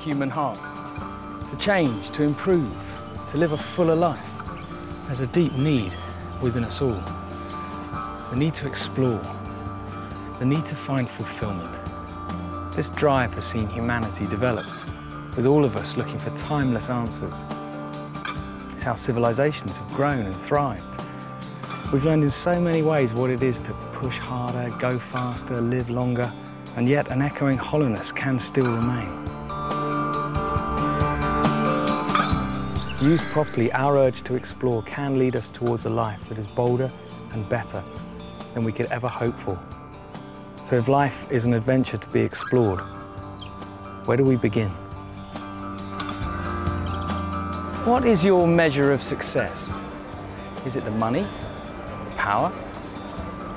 human heart, to change, to improve, to live a fuller life. There's a deep need within us all. The need to explore, the need to find fulfillment. This drive has seen humanity develop, with all of us looking for timeless answers. It's how civilizations have grown and thrived. We've learned in so many ways what it is to push harder, go faster, live longer, and yet an echoing hollowness can still remain. Used properly, our urge to explore can lead us towards a life that is bolder and better than we could ever hope for. So if life is an adventure to be explored, where do we begin? What is your measure of success? Is it the money, the power?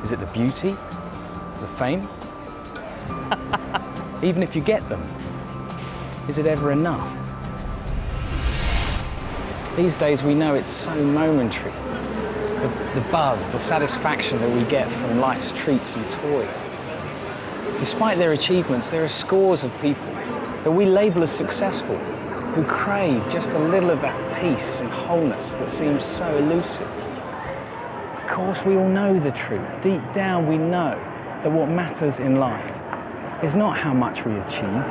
Is it the beauty, the fame? Even if you get them, is it ever enough? These days we know it's so momentary. The buzz, the satisfaction that we get from life's treats and toys. Despite their achievements, there are scores of people that we label as successful who crave just a little of that peace and wholeness that seems so elusive. Of course, we all know the truth. Deep down, we know that what matters in life is not how much we achieve,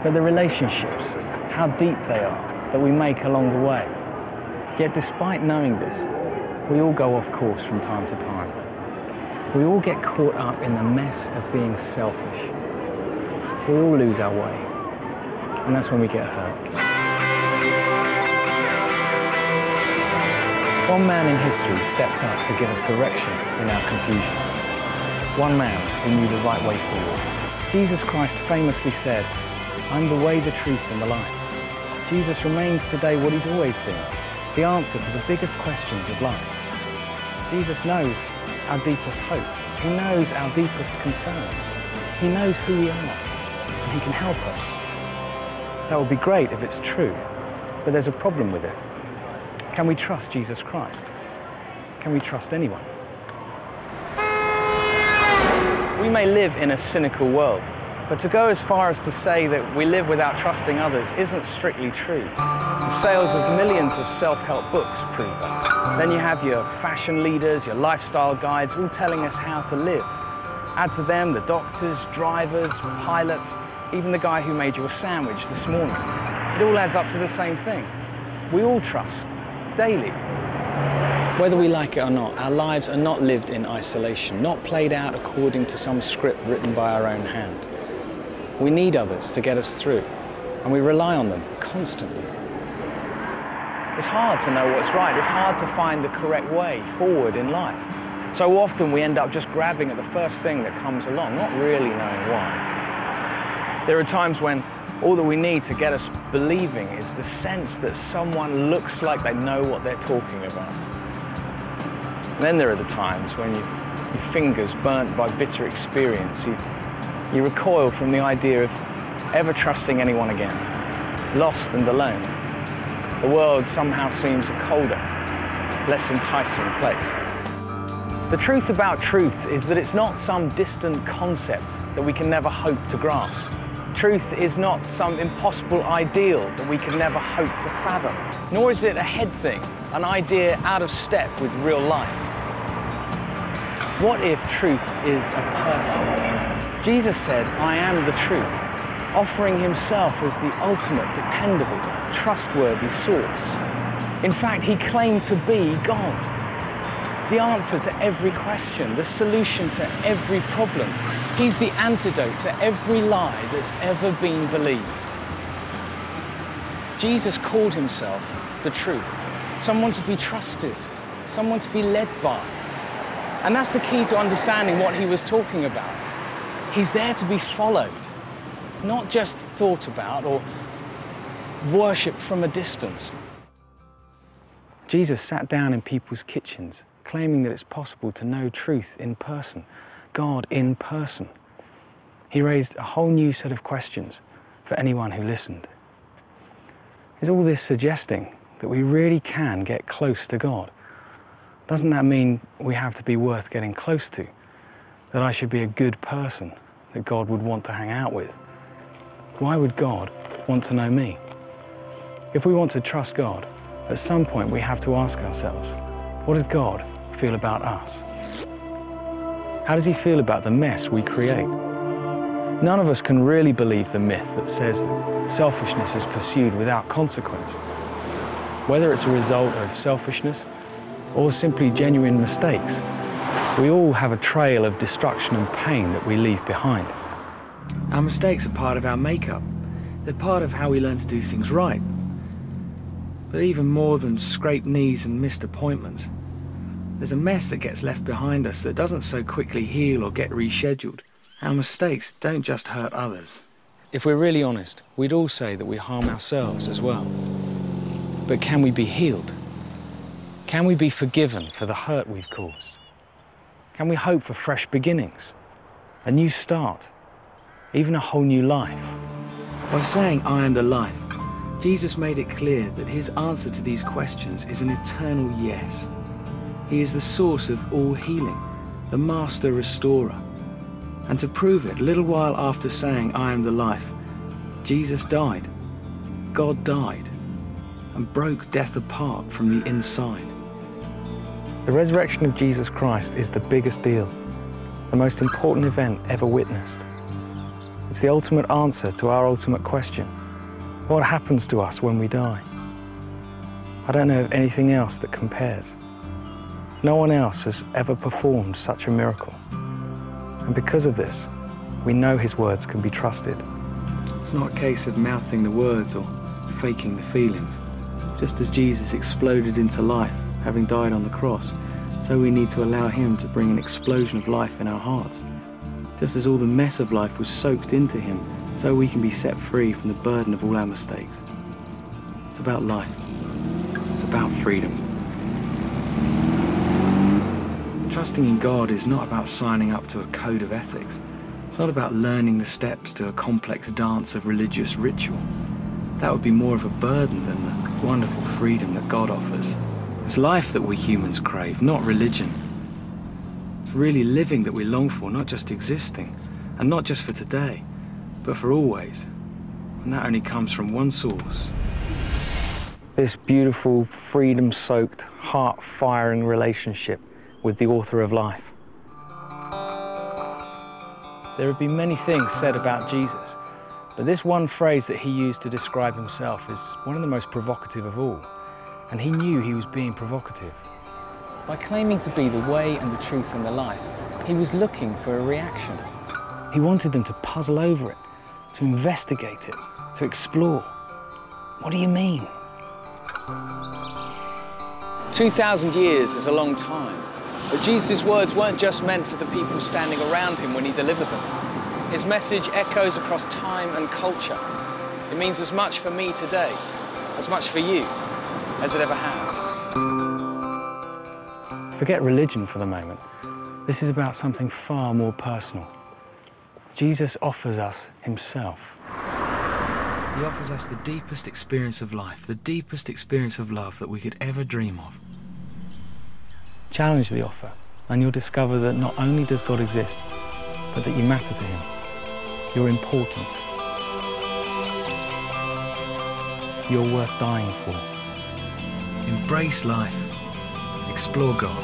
but the relationships, how deep they are, that we make along the way. Yet despite knowing this, we all go off course from time to time. We all get caught up in the mess of being selfish. We all lose our way, and that's when we get hurt. One man in history stepped up to give us direction in our confusion. One man who knew the right way forward. Jesus Christ famously said, "I'm the way, the truth, and the life." Jesus remains today what he's always been, the answer to the biggest questions of life. Jesus knows our deepest hopes. He knows our deepest concerns. He knows who we are, and he can help us. That would be great if it's true, but there's a problem with it. Can we trust Jesus Christ? Can we trust anyone? We may live in a cynical world, but to go as far as to say that we live without trusting others isn't strictly true. The sales of millions of self-help books prove that. Then you have your fashion leaders, your lifestyle guides, all telling us how to live. Add to them the doctors, drivers, pilots, even the guy who made you a sandwich this morning. It all adds up to the same thing. We all trust, daily. Whether we like it or not, our lives are not lived in isolation, not played out according to some script written by our own hand. We need others to get us through, and we rely on them constantly. It's hard to know what's right. It's hard to find the correct way forward in life. So often we end up just grabbing at the first thing that comes along, not really knowing why. There are times when all that we need to get us believing is the sense that someone looks like they know what they're talking about. And then there are the times when your fingers burnt by bitter experience, you recoil from the idea of ever trusting anyone again, lost and alone. The world somehow seems a colder, less enticing place. The truth about truth is that it's not some distant concept that we can never hope to grasp. Truth is not some impossible ideal that we can never hope to fathom. Nor is it a head thing, an idea out of step with real life. What if truth is a person? Jesus said, "I am the truth," offering himself as the ultimate, dependable, trustworthy source. In fact, he claimed to be God, the answer to every question, the solution to every problem. He's the antidote to every lie that's ever been believed. Jesus called himself the truth, someone to be trusted, someone to be led by. And that's the key to understanding what he was talking about. He's there to be followed, not just thought about or worshipped from a distance. Jesus sat down in people's kitchens, claiming that it's possible to know truth in person, God in person. He raised a whole new set of questions for anyone who listened. Is all this suggesting that we really can get close to God? Doesn't that mean we have to be worth getting close to? That I should be a good person that God would want to hang out with? Why would God want to know me? If we want to trust God, at some point we have to ask ourselves, what does God feel about us? How does he feel about the mess we create? None of us can really believe the myth that says that selfishness is pursued without consequence. Whether it's a result of selfishness or simply genuine mistakes, we all have a trail of destruction and pain that we leave behind. Our mistakes are part of our makeup. They're part of how we learn to do things right. But even more than scraped knees and missed appointments, there's a mess that gets left behind us that doesn't so quickly heal or get rescheduled. Our mistakes don't just hurt others. If we're really honest, we'd all say that we harm ourselves as well. But can we be healed? Can we be forgiven for the hurt we've caused? Can we hope for fresh beginnings, a new start, even a whole new life? By saying, "I am the life," Jesus made it clear that his answer to these questions is an eternal yes. He is the source of all healing, the master restorer. And to prove it, a little while after saying, "I am the life," Jesus died. God died and broke death apart from the inside. The resurrection of Jesus Christ is the biggest deal, the most important event ever witnessed. It's the ultimate answer to our ultimate question. What happens to us when we die? I don't know of anything else that compares. No one else has ever performed such a miracle. And because of this, we know his words can be trusted. It's not a case of mouthing the words or faking the feelings. Just as Jesus exploded into life, having died on the cross, so we need to allow him to bring an explosion of life in our hearts. Just as all the mess of life was soaked into him, so we can be set free from the burden of all our mistakes. It's about life. It's about freedom. Trusting in God is not about signing up to a code of ethics. It's not about learning the steps to a complex dance of religious ritual. That would be more of a burden than the wonderful freedom that God offers. It's life that we humans crave, not religion. It's really living that we long for, not just existing, and not just for today, but for always. And that only comes from one source. This beautiful, freedom-soaked, heart-firing relationship with the author of life. There have been many things said about Jesus, but this one phrase that he used to describe himself is one of the most provocative of all, and he knew he was being provocative. By claiming to be the way and the truth and the life, he was looking for a reaction. He wanted them to puzzle over it, to investigate it, to explore. What do you mean? 2,000 years is a long time. But Jesus' words weren't just meant for the people standing around him when he delivered them. His message echoes across time and culture. It means as much for me today, as much for you, as it ever has. Forget religion for the moment. This is about something far more personal. Jesus offers us himself. He offers us the deepest experience of life, the deepest experience of love that we could ever dream of. Challenge the offer, and you'll discover that not only does God exist, but that you matter to him. You're important. You're worth dying for. Embrace life. Explore God.